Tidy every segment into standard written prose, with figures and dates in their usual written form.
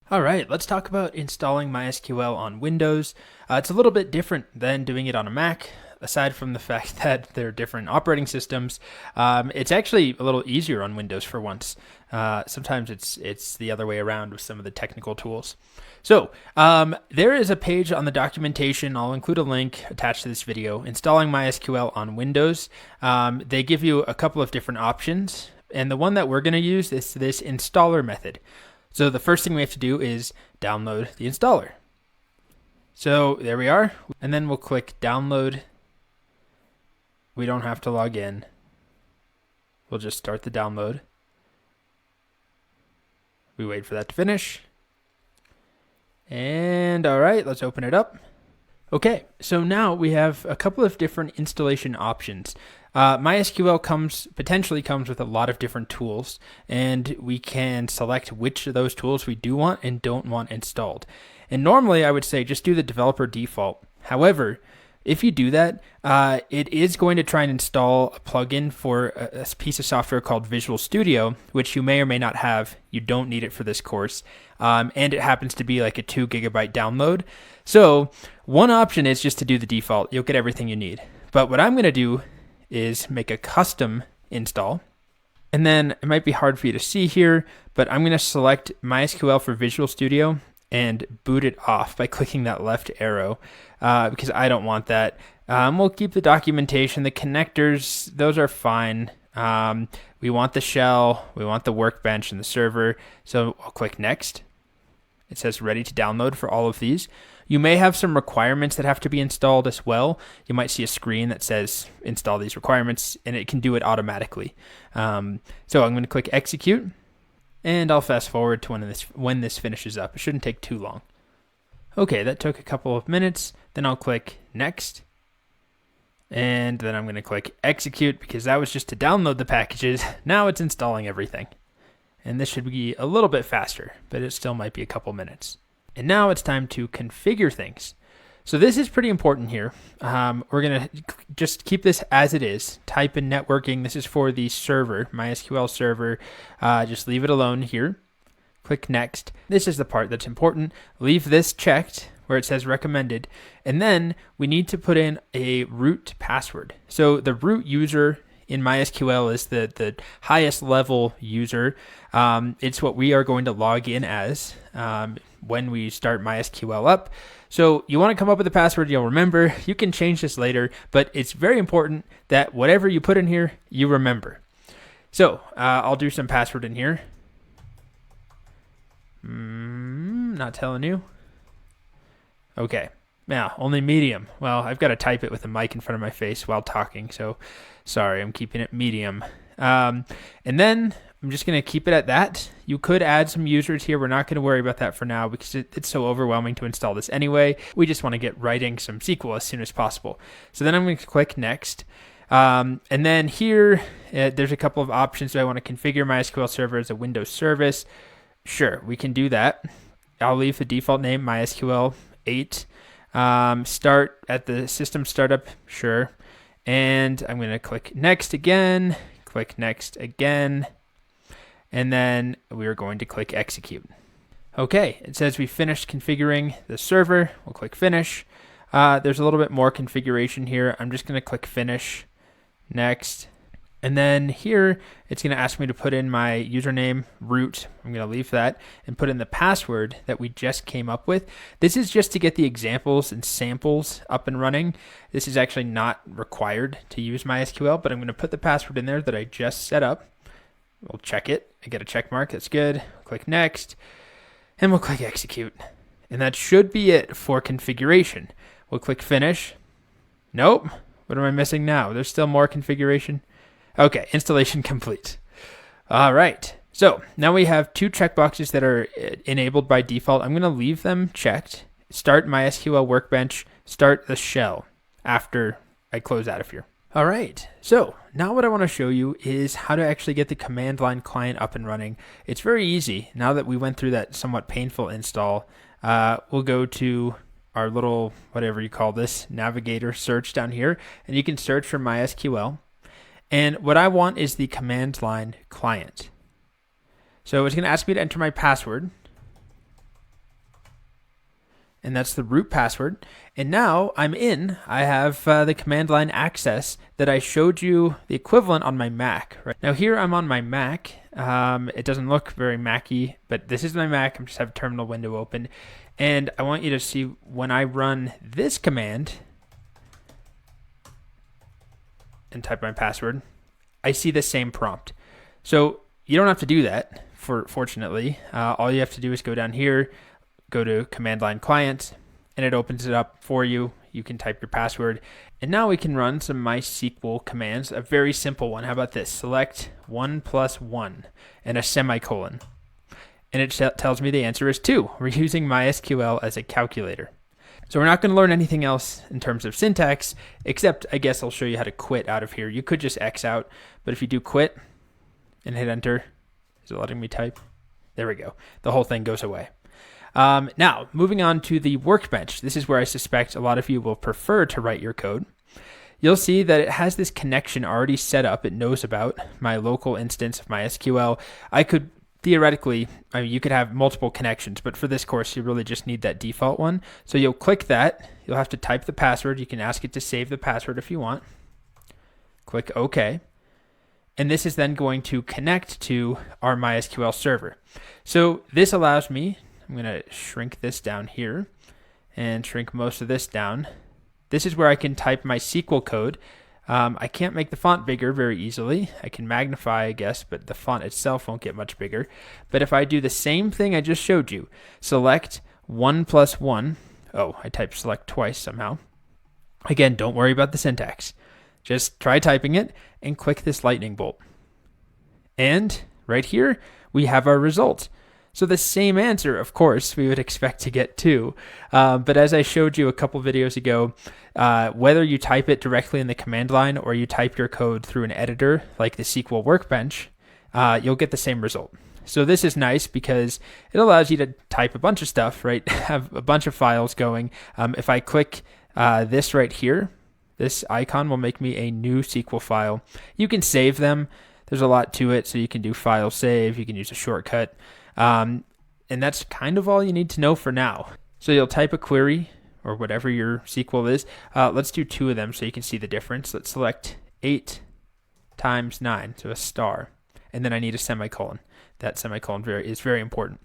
All right, let's talk about installing MySQL on Windows. It's a little bit different than doing it on a Mac. Aside from the fact that they're different operating systems, it's actually a little easier on Windows for once. Sometimes it's the other way around with some of the technical tools. So there is a page on the documentation. I'll include a link attached to this video. Installing MySQL on Windows. They give you a couple of different options, and the one that we're going to use is this installer method. So the first thing we have to do is download the installer. So there we are. And then we'll click download. We don't have to log in. We'll just start the download. We wait for that to finish. And all right, let's open it up. Okay, so now we have a couple of different installation options. MySQL potentially comes with a lot of different tools, and we can select which of those tools we do want and don't want installed. And normally I would say just do the developer default. However, if you do that, it is going to try and install a plugin for a piece of software called Visual Studio, which you may or may not have. You don't need it for this course. And it happens to be like a 2 gigabyte download. So one option is just to do the default. You'll get everything you need. But what I'm going to do is make a custom install. And then it might be hard for you to see here, but I'm going to select MySQL for Visual Studio and boot it off by clicking that left arrow because I don't want that. We'll keep the documentation, the connectors, those are fine. We want the shell, we want the workbench and the server. So I'll click next. It says ready to download for all of these. You may have some requirements that have to be installed as well. You might see a screen that says install these requirements, and it can do it automatically. So I'm going to click execute, and I'll fast forward to when this finishes up. It shouldn't take too long. Okay, that took a couple of minutes. Then I'll click next, and then I'm going to click execute because that was just to download the packages. Now it's installing everything. And this should be a little bit faster, but it still might be a couple minutes. And now it's time to configure things. So this is pretty important here. We're going to just keep this as it is. Type in networking. This is for the server, MySQL server. Just leave it alone here. Click next. This is the part that's important. Leave this checked where it says recommended. And then we need to put in a root password. So the root user in MySQL is the highest level user. It's what we are going to log in as when we start MySQL up. So you want to come up with a password you'll remember. You can change this later, but it's very important that whatever you put in here, you remember. So I'll do some password in here. Not telling you. Okay. Yeah, only medium. Well, I've got to type it with a mic in front of my face while talking, so sorry, I'm keeping it medium. And then I'm just going to keep it at that. You could add some users here. We're not going to worry about that for now because it's so overwhelming to install this anyway. We just want to get writing some SQL as soon as possible. So then I'm going to click next. And then here, there's a couple of options. Do I want to configure MySQL Server as a Windows service? Sure, we can do that. I'll leave the default name, MySQL 8. Start at the system startup, sure. And I'm going to click next again, click next again, and then we're going to click execute. Okay, it says we finished configuring the server. We'll click finish. There's a little bit more configuration here. I'm just going to click finish, next. And then here, it's going to ask me to put in my username, root. I'm going to leave that and put in the password that we just came up with. This is just to get the examples and samples up and running. This is actually not required to use MySQL, but I'm going to put the password in there that I just set up. We'll check it. I get a check mark. That's good. Click next, and we'll click execute. And that should be it for configuration. We'll click finish. Nope. What am I missing now? There's still more configuration. Okay, installation complete. All right, so now we have 2 checkboxes that are enabled by default. I'm going to leave them checked. Start MySQL Workbench, start the shell after I close out of here. All right, so now what I want to show you is how to actually get the command line client up and running. It's very easy. Now that we went through that somewhat painful install, we'll go to our little, whatever you call this, navigator search down here, and you can search for MySQL. And what I want is the command line client. So it's going to ask me to enter my password. and that's the root password. And now I'm in. I have the command line access that I showed you the equivalent on my Mac. Right now here I'm on my Mac. It doesn't look very Mac-y, but this is my Mac. I just have a terminal window open, and I want you to see when I run this command and type my password, I see the same prompt. So you don't have to do that, fortunately. All you have to do is go down here, go to command line client, and it opens it up for you. You can type your password. And now we can run some MySQL commands, a very simple one. How about this? Select 1 + 1 and a semicolon. And it tells me the answer is 2. We're using MySQL as a calculator. So we're not going to learn anything else in terms of syntax, except I guess I'll show you how to quit out of here. You could just X out, but if you do quit and hit enter, is it letting me type? There we go. The whole thing goes away. Now, moving on to the workbench. This is where I suspect a lot of you will prefer to write your code. You'll see that it has this connection already set up. It knows about my local instance of MySQL. I could theoretically, you could have multiple connections, but for this course, you really just need that default one. So you'll click that. You'll have to type the password. You can ask it to save the password if you want. Click OK. And this is then going to connect to our MySQL server. So this allows me, I'm going to shrink this down here and shrink most of this down. This is where I can type my SQL code. I can't make the font bigger very easily. I can magnify, I guess, but the font itself won't get much bigger. But if I do the same thing I just showed you, select 1 + 1. Oh, I typed select twice somehow. Again, don't worry about the syntax. Just try typing it and click this lightning bolt. And right here, we have our result. So the same answer, of course, we would expect to get 2. But as I showed you a couple videos ago, whether you type it directly in the command line or you type your code through an editor like the SQL Workbench, you'll get the same result. So this is nice because it allows you to type a bunch of stuff, right? Have a bunch of files going. If I click this right here, this icon will make me a new SQL file. You can save them. There's a lot to it, so you can do file save. You can use a shortcut. And that's kind of all you need to know for now. So you'll type a query or whatever your SQL is. Let's do 2 of them so you can see the difference. Let's select 8 × 9, so a star. And then I need a semicolon. That semicolon is very important.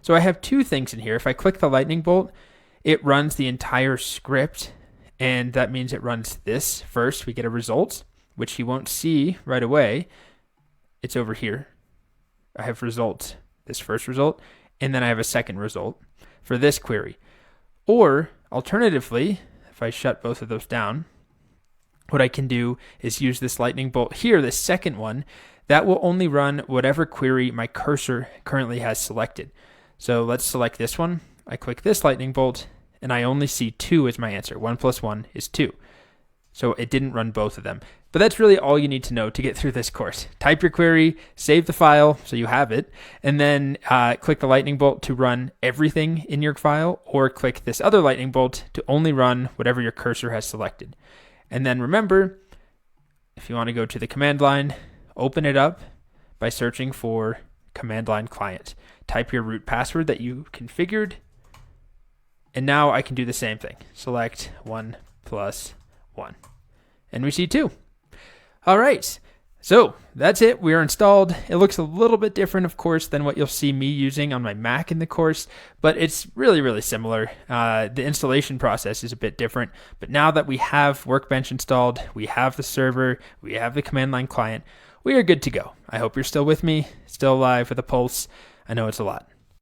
So I have 2 things in here. If I click the lightning bolt, it runs the entire script. And that means it runs this first. We get a result, which you won't see right away. It's over here. I have results. This first result, and then I have a second result for this query. Or alternatively, if I shut both of those down, what I can do is use this lightning bolt here, the second one, that will only run whatever query my cursor currently has selected. So let's select this one. I click this lightning bolt, and I only see 2 as my answer. 1 + 1 is 2. So it didn't run both of them. But that's really all you need to know to get through this course. Type your query, save the file so you have it, and then click the lightning bolt to run everything in your file, or click this other lightning bolt to only run whatever your cursor has selected. And then remember, if you want to go to the command line, open it up by searching for command line client. Type your root password that you configured, and now I can do the same thing. Select 1 + 1. And we see 2. All right. So that's it. We are installed. It looks a little bit different, of course, than what you'll see me using on my Mac in the course, but it's really, really similar. The installation process is a bit different, but now that we have Workbench installed, we have the server, we have the command line client, we are good to go. I hope you're still with me, still alive with a pulse. I know it's a lot.